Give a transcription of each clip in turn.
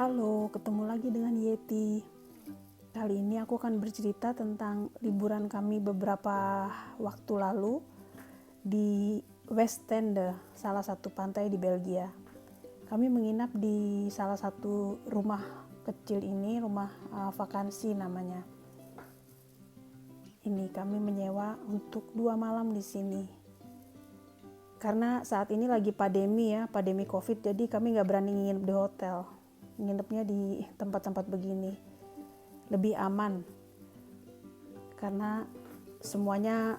Halo, ketemu lagi dengan Yeti. Kali ini aku akan bercerita tentang liburan kami beberapa waktu lalu di Westende, salah satu pantai di Belgia. Kami menginap di salah satu rumah kecil ini, rumah vakansi namanya. Ini kami menyewa untuk 2 malam di sini. Karena saat ini lagi pandemi COVID, jadi kami nggak berani nginep di hotel. Nginepnya di tempat-tempat begini lebih aman karena semuanya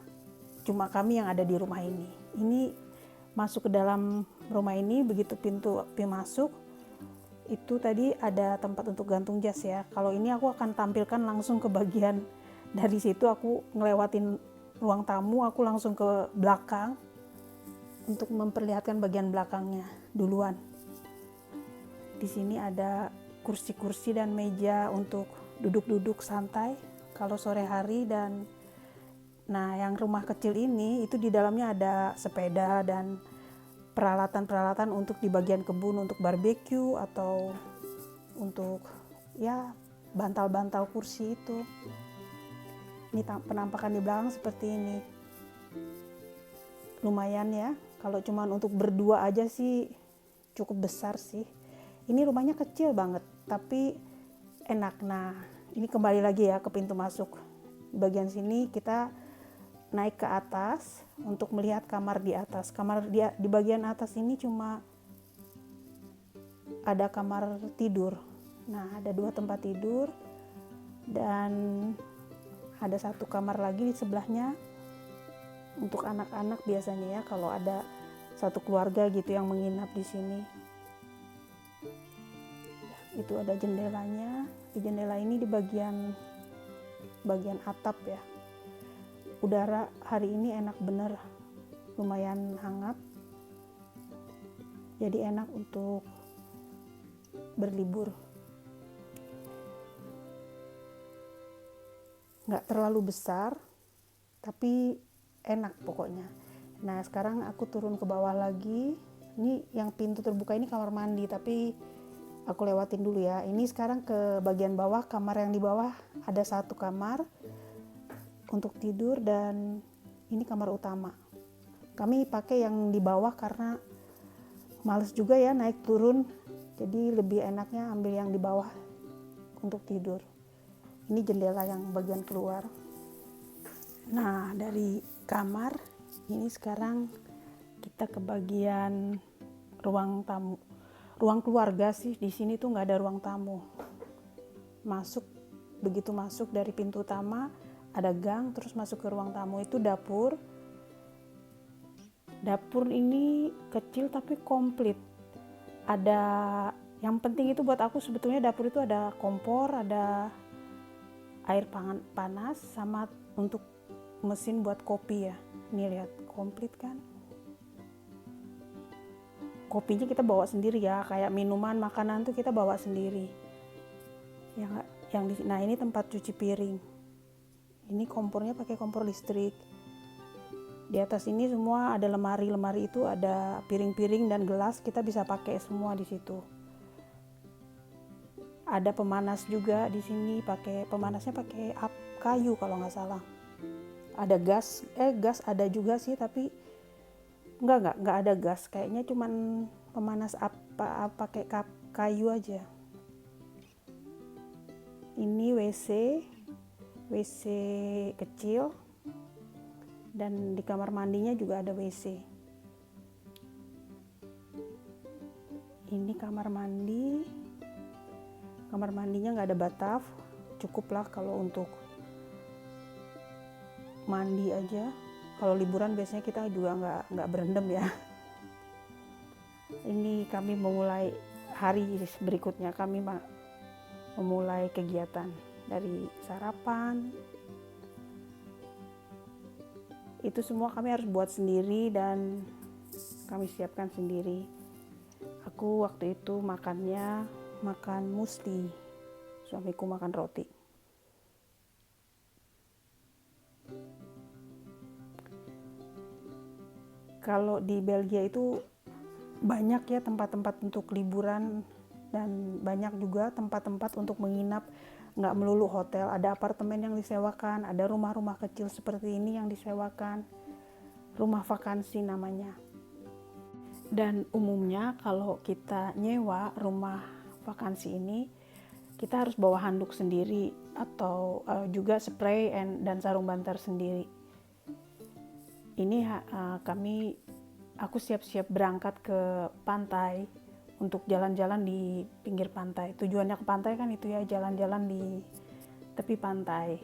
cuma kami yang ada di rumah ini. Ini masuk ke dalam rumah ini, begitu pintu masuk itu tadi ada tempat untuk gantung jas ya. Kalau ini aku akan tampilkan langsung ke bagian dari situ, aku ngelewatin ruang tamu, aku langsung ke belakang untuk memperlihatkan bagian belakangnya duluan. Di sini ada kursi-kursi dan meja untuk duduk-duduk santai kalau sore hari. Dan nah, yang rumah kecil ini itu di dalamnya ada sepeda dan peralatan-peralatan untuk di bagian kebun untuk barbeque atau untuk ya bantal-bantal kursi itu. Ini penampakan di belakang seperti ini. Lumayan ya, kalau cuman untuk berdua aja sih cukup besar sih. Ini rumahnya kecil banget, tapi enak. Nah, ini kembali lagi ya ke pintu masuk. Di bagian sini kita naik ke atas untuk melihat kamar di atas. Kamar di bagian atas ini cuma ada kamar tidur. Nah, ada 2 tempat tidur dan ada 1 kamar lagi di sebelahnya untuk anak-anak biasanya ya, kalau ada satu keluarga gitu yang menginap di sini. Itu ada jendelanya. Di jendela ini di bagian atap ya. Udara hari ini enak bener, lumayan hangat. Jadi enak untuk berlibur. Nggak terlalu besar, tapi enak pokoknya. Nah, sekarang aku turun ke bawah lagi. Ini yang pintu terbuka ini kamar mandi, tapi aku lewatin dulu ya. Ini sekarang ke bagian bawah, kamar yang di bawah ada 1 kamar untuk tidur dan ini kamar utama. Kami pakai yang di bawah karena males juga ya naik turun. Jadi lebih enaknya ambil yang di bawah untuk tidur. Ini jendela yang bagian keluar. Nah, dari kamar ini sekarang kita ke bagian ruang tamu. Ruang keluarga sih, di sini tuh nggak ada ruang tamu. Begitu masuk dari pintu utama ada gang, terus masuk ke ruang tamu itu dapur. Dapur ini kecil tapi komplit. Ada yang penting itu buat aku sebetulnya dapur itu ada kompor, ada air panas sama untuk mesin buat kopi ya. Ini lihat komplit kan. Kopinya kita bawa sendiri ya, kayak minuman, makanan tuh kita bawa sendiri. Nah, ini tempat cuci piring. Ini kompornya pakai kompor listrik. Di atas ini semua ada lemari itu ada piring-piring dan gelas, kita bisa pakai semua di situ. Ada pemanas juga di sini, pemanasnya pakai kayu kalau nggak salah. Ada gas ada juga sih, tapi Enggak ada gas, kayaknya cuman pemanas pakai kayu aja. Ini WC kecil dan di kamar mandinya juga ada WC. Ini kamar mandinya nggak ada bathtub, cukuplah kalau untuk mandi aja. Kalau liburan biasanya kita juga nggak berendam ya. Ini kami memulai hari berikutnya, kami memulai kegiatan dari sarapan. Itu semua kami harus buat sendiri dan kami siapkan sendiri. Aku waktu itu makan muesli, suamiku makan roti. Kalau di Belgia itu banyak ya tempat-tempat untuk liburan. dan banyak juga tempat-tempat untuk menginap, nggak melulu hotel, ada apartemen yang disewakan, ada rumah-rumah kecil seperti ini yang disewakan, rumah vakansi namanya. Dan umumnya kalau kita nyewa rumah vakansi ini, kita harus bawa handuk sendiri atau juga spray dan sarung banter sendiri. Ini aku siap-siap berangkat ke pantai untuk jalan-jalan di pinggir pantai. Tujuannya ke pantai kan itu ya, jalan-jalan di tepi pantai.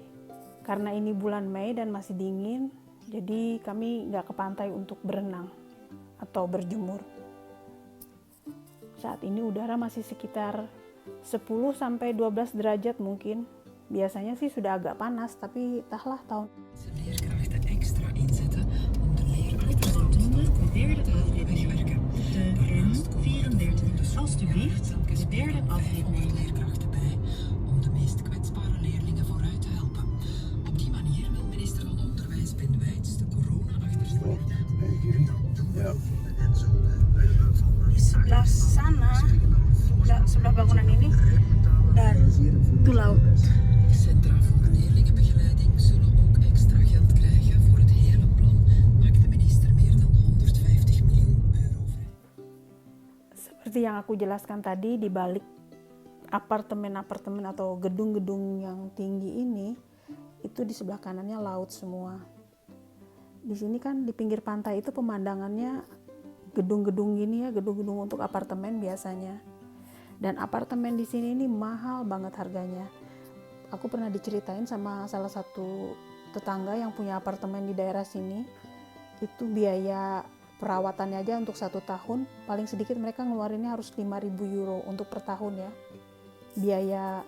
Karena ini bulan Mei dan masih dingin, jadi kami nggak ke pantai untuk berenang atau berjemur. Saat ini udara masih sekitar 10-12 derajat mungkin. Biasanya sih sudah agak panas, tapi entahlah tahun. Leerkrachten extra inzetten om de leerachterstand te Derde aflevering. De N34. Alsjeblieft, de derde aflevering. leerkrachten bij om de meest kwetsbare leerlingen vooruit te helpen. Op die manier wil minister van Onderwijs Ben Wijts de corona-achterstand. Ja. Di sebelah sana, sebelah bangunan ini, dan itu laut. Centra voor leerlingenbegeleiding zullen ook extra geld krijgen. Voor het hele plan maakt de minister meer dan 150 miljoen euro vrij. Seperti yang aku jelaskan tadi, di balik apartemen-apartemen atau gedung-gedung yang tinggi ini, itu di sebelah kanannya laut semua. Di sini kan di pinggir pantai itu pemandangannya gedung-gedung gini ya, gedung-gedung untuk apartemen biasanya. Dan apartemen di sini ini mahal banget harganya. Aku pernah diceritain sama salah satu tetangga yang punya apartemen di daerah sini, itu biaya perawatannya aja untuk 1 tahun, paling sedikit mereka ngeluarinnya harus 5.000 euro untuk per tahun ya. Biaya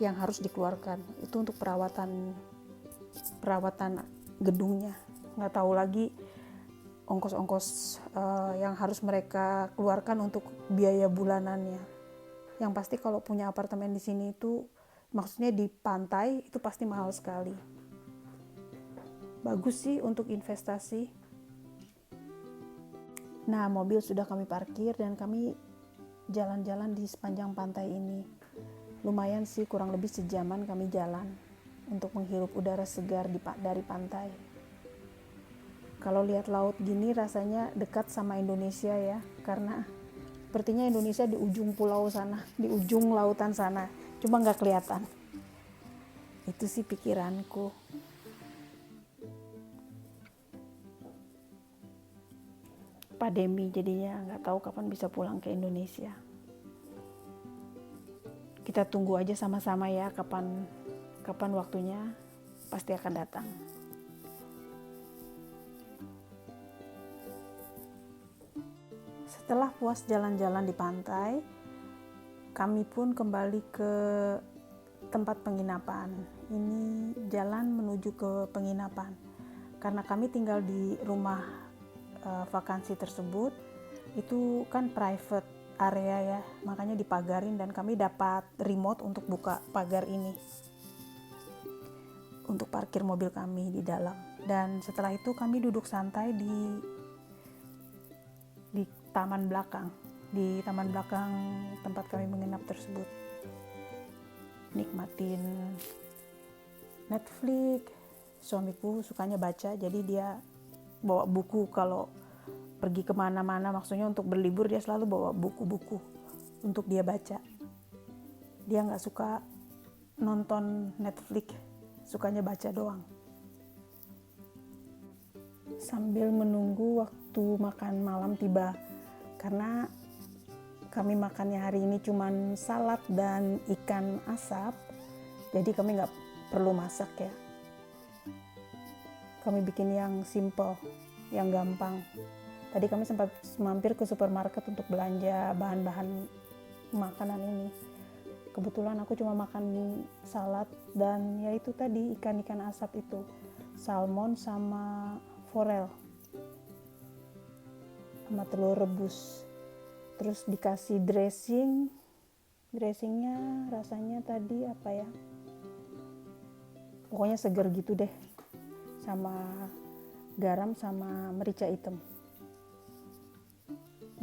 yang harus dikeluarkan, itu untuk perawatan gedungnya. Nggak tahu lagi ongkos-ongkos yang harus mereka keluarkan untuk biaya bulanannya. Yang pasti kalau punya apartemen di sini itu, maksudnya di pantai, itu pasti mahal sekali. Bagus sih untuk investasi. Nah, mobil sudah kami parkir dan kami jalan-jalan di sepanjang pantai ini. Lumayan sih, kurang lebih sejaman kami jalan untuk menghirup udara segar dari pantai. Kalau lihat laut gini rasanya dekat sama Indonesia ya, karena sepertinya Indonesia di ujung pulau sana, di ujung lautan sana, cuma nggak kelihatan. Itu sih pikiranku. Pandemi jadinya nggak tahu kapan bisa pulang ke Indonesia. Kita tunggu aja sama-sama ya, kapan waktunya pasti akan datang. Setelah puas jalan-jalan di pantai, kami pun kembali ke tempat penginapan. Ini jalan menuju ke penginapan. Karena kami tinggal di rumah vakansi tersebut, itu kan private area ya, makanya dipagarin dan kami dapat remote untuk buka pagar ini untuk parkir mobil kami di dalam. Dan setelah itu kami duduk santai di taman belakang, tempat kami menginap tersebut, nikmatin Netflix. Suamiku sukanya baca, jadi dia bawa buku kalau pergi kemana-mana, maksudnya untuk berlibur dia selalu bawa buku-buku untuk dia baca. Dia nggak suka nonton Netflix, sukanya baca doang. Sambil menunggu waktu makan malam tiba, karena kami makannya hari ini cuman salad dan ikan asap, jadi kami nggak perlu masak ya. Kami bikin yang simple, yang gampang. Tadi kami sempat mampir ke supermarket untuk belanja bahan-bahan makanan ini. Kebetulan aku cuma makan salad dan ya itu tadi ikan-ikan asap itu, salmon sama forel, sama telur rebus. Terus dikasih dressingnya rasanya tadi apa ya, pokoknya seger gitu deh, sama garam sama merica hitam.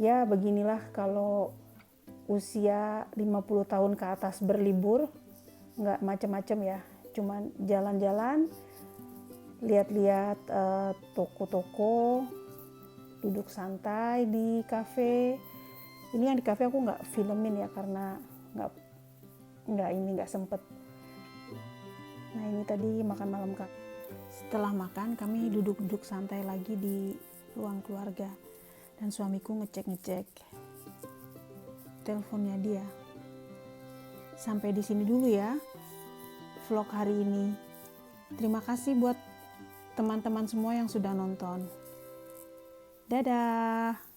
Ya beginilah kalau usia 50 tahun ke atas berlibur, nggak macem-macem ya, cuman jalan-jalan, lihat-lihat toko-toko, duduk santai di kafe. Ini yang di kafe aku nggak filmin ya karena nggak sempet. Nah ini tadi makan malam kak. Setelah makan kami duduk-duduk santai lagi di ruang keluarga dan suamiku ngecek teleponnya dia. Sampai di sini dulu ya vlog hari ini. Terima kasih buat teman-teman semua yang sudah nonton. Dadah.